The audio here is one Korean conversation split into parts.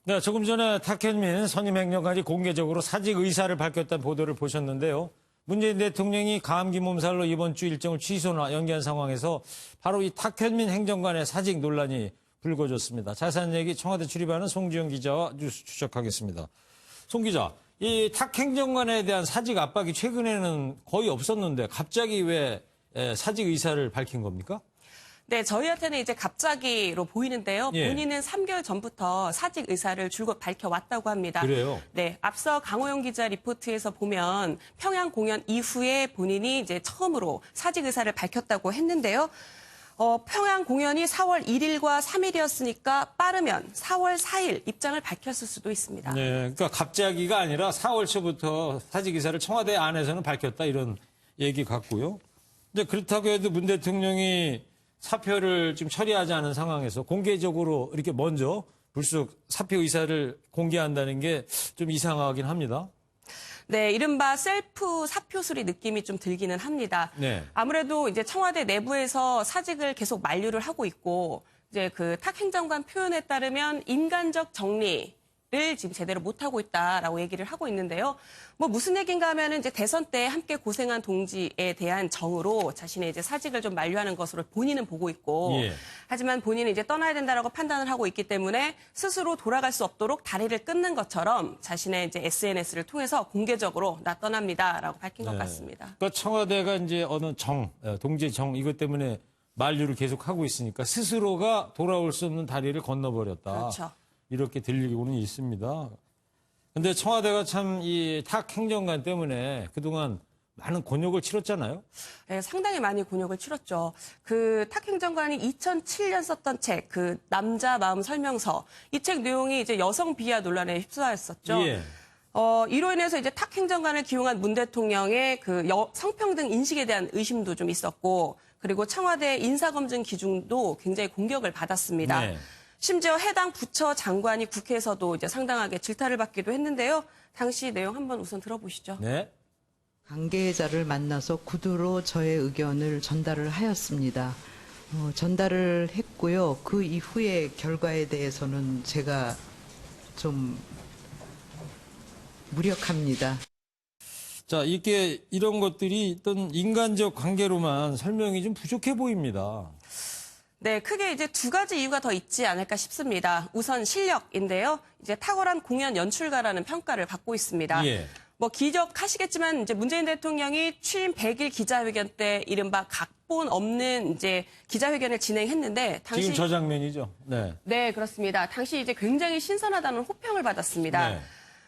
네, 조금 전에 탁현민 선임 행정관이 공개적으로 사직 의사를 밝혔다는 보도를 보셨는데요. 문재인 대통령이 감기 몸살로 이번 주 일정을 취소나 연기한 상황에서 바로 이 탁현민 행정관의 사직 논란이 불거졌습니다. 자세한 얘기 청와대 출입하는 송지영 기자와 뉴스 추적하겠습니다. 송 기자, 이 탁 행정관에 대한 사직 압박이 최근에는 거의 없었는데 갑자기 왜 사직 의사를 밝힌 겁니까? 네, 저희한테는 이제 갑자기로 보이는데요. 예. 본인은 3개월 전부터 사직 의사를 줄곧 밝혀왔다고 합니다. 그래요? 네, 앞서 강호영 기자 리포트에서 보면 평양 공연 이후에 본인이 이제 처음으로 사직 의사를 밝혔다고 했는데요. 평양 공연이 4월 1일과 3일이었으니까 빠르면 4월 4일 입장을 밝혔을 수도 있습니다. 네, 그러니까 갑자기가 아니라 4월 초부터 사직 의사를 청와대 안에서는 밝혔다 이런 얘기 같고요. 근데 그렇다고 해도 문 대통령이 사표를 지금 처리하지 않은 상황에서 공개적으로 이렇게 먼저 불쑥 사표 의사를 공개한다는 게 좀 이상하긴 합니다. 네, 이른바 셀프 사표수리 느낌이 좀 들기는 합니다. 네. 아무래도 이제 청와대 내부에서 사직을 계속 만류를 하고 있고, 이제 그 탁 행정관 표현에 따르면 인간적 정리를 지금 제대로 못하고 있다라고 얘기를 하고 있는데요. 뭐 무슨 얘기인가 하면은 이제 대선 때 함께 고생한 동지에 대한 정으로 자신의 이제 사직을 좀 만류하는 것으로 본인은 보고 있고, 예. 하지만 본인은 이제 떠나야 된다라고 판단을 하고 있기 때문에 스스로 돌아갈 수 없도록 다리를 끊는 것처럼 자신의 이제 SNS를 통해서 공개적으로 나 떠납니다라고 밝힌 것 같습니다. 그러니까 청와대가 이제 어느 동지의 정 이것 때문에 만류를 계속 하고 있으니까 스스로가 돌아올 수 없는 다리를 건너버렸다. 그렇죠. 이렇게 들리고는 있습니다. 근데 청와대가 참 이 탁 행정관 때문에 그동안 많은 곤욕을 치렀잖아요. 네, 상당히 많이 곤욕을 치렀죠. 그 탁 행정관이 2007년 썼던 책, 그 남자 마음 설명서, 이 책 내용이 이제 여성 비하 논란에 휩싸였었죠. 예. 이로 인해서 이제 탁 행정관을 기용한 문 대통령의 그 성평등 인식에 대한 의심도 좀 있었고, 그리고 청와대 인사검증 기준도 굉장히 공격을 받았습니다. 네. 심지어 해당 부처 장관이 국회에서도 이제 상당하게 질타를 받기도 했는데요. 당시 내용 한번 우선 들어보시죠. 네. 관계자를 만나서 구두로 저의 의견을 전달을 하였습니다. 전달을 했고요. 그 이후의 결과에 대해서는 제가 좀 무력합니다. 자, 이런 것들이 어떤 인간적 관계로만 설명이 좀 부족해 보입니다. 네, 크게 이제 두 가지 이유가 더 있지 않을까 싶습니다. 우선 실력인데요. 이제 탁월한 공연 연출가라는 평가를 받고 있습니다. 예. 뭐 기억하시겠지만 이제 문재인 대통령이 취임 100일 기자회견 때 이른바 각본 없는 이제 기자회견을 진행했는데 당시 지금 저 장면이죠. 네. 네, 그렇습니다. 당시 이제 굉장히 신선하다는 호평을 받았습니다. 네.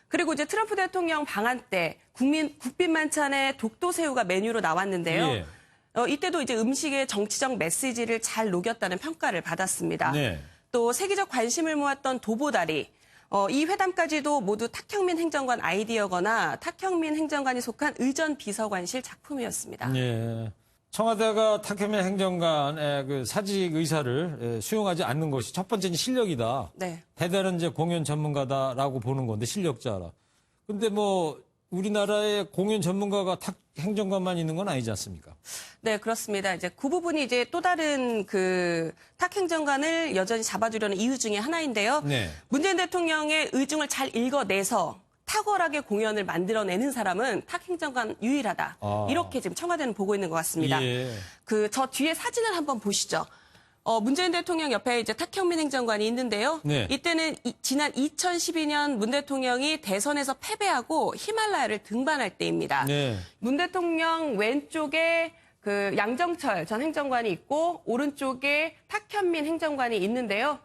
그리고 이제 트럼프 대통령 방한 때 국빈 만찬에 독도새우가 메뉴로 나왔는데요. 예. 이때도 이제 음식의 정치적 메시지를 잘 녹였다는 평가를 받았습니다. 네. 또 세계적 관심을 모았던 도보다리, 이 회담까지도 모두 탁현민 행정관 아이디어거나 탁현민 행정관이 속한 의전 비서관실 작품이었습니다. 예. 청와대가 탁현민 행정관의 그 사직 의사를 수용하지 않는 것이 첫 번째는 실력이다. 네. 대단한 이제 공연 전문가다라고 보는 건데 실력자라. 근데 뭐 우리나라의 공연 전문가가 탁 행정관만 있는 건 아니지 않습니까? 네, 그렇습니다. 이제 그 부분이 이제 또 다른 그 탁 행정관을 여전히 잡아주려는 이유 중에 하나인데요. 네. 문재인 대통령의 의중을 잘 읽어내서 탁월하게 공연을 만들어내는 사람은 탁 행정관 유일하다. 아. 이렇게 지금 청와대는 보고 있는 것 같습니다. 예. 저 뒤에 사진을 한번 보시죠. 문재인 대통령 옆에 이제 탁현민 행정관이 있는데요. 네. 이때는 지난 2012년 문 대통령이 대선에서 패배하고 히말라야를 등반할 때입니다. 네. 문 대통령 왼쪽에 그 양정철 전 행정관이 있고 오른쪽에 탁현민 행정관이 있는데요.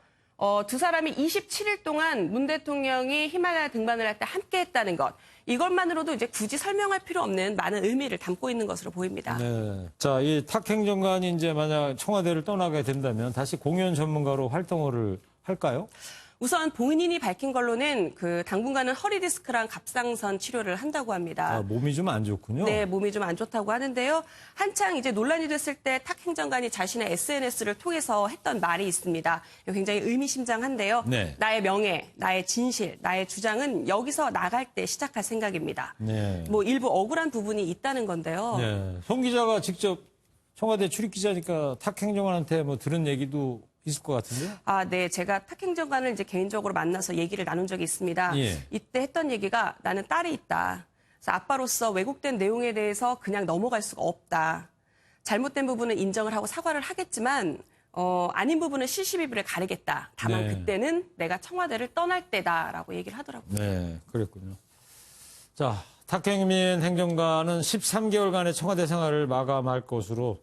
두 사람이 27일 동안 문 대통령이 히말라야 등반을 할 때 함께 했다는 것. 이것만으로도 이제 굳이 설명할 필요 없는 많은 의미를 담고 있는 것으로 보입니다. 네. 자, 이 탁 행정관이 이제 만약 청와대를 떠나게 된다면 다시 공연 전문가로 활동을 할까요? 우선 본인이 밝힌 걸로는 그 당분간은 허리 디스크랑 갑상선 치료를 한다고 합니다. 아, 몸이 좀 안 좋군요. 네, 몸이 좀 안 좋다고 하는데요. 한창 이제 논란이 됐을 때 탁 행정관이 자신의 SNS를 통해서 했던 말이 있습니다. 굉장히 의미심장한데요. 네. 나의 명예, 나의 진실, 나의 주장은 여기서 나갈 때 시작할 생각입니다. 네. 뭐 일부 억울한 부분이 있다는 건데요. 네. 송 기자가 직접 청와대 출입 기자니까 탁 행정관한테 뭐 들은 얘기도 있을 것 같은데요. 아, 네. 제가 탁 행정관을 이제 개인적으로 만나서 얘기를 나눈 적이 있습니다. 예. 이때 했던 얘기가 나는 딸이 있다. 그래서 아빠로서 왜곡된 내용에 대해서 그냥 넘어갈 수가 없다. 잘못된 부분은 인정을 하고 사과를 하겠지만 아닌 부분은 실시비비를 가리겠다. 다만 네. 그때는 내가 청와대를 떠날 때다라고 얘기를 하더라고요. 네, 그랬군요. 자, 탁현민 행정관은 13개월간의 청와대 생활을 마감할 것으로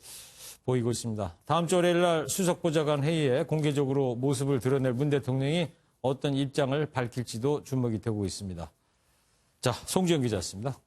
보이고 있습니다. 다음 주 월요일 날 수석보좌관 회의에 공개적으로 모습을 드러낼 문 대통령이 어떤 입장을 밝힐지도 주목이 되고 있습니다. 자, 송지영 기자였습니다.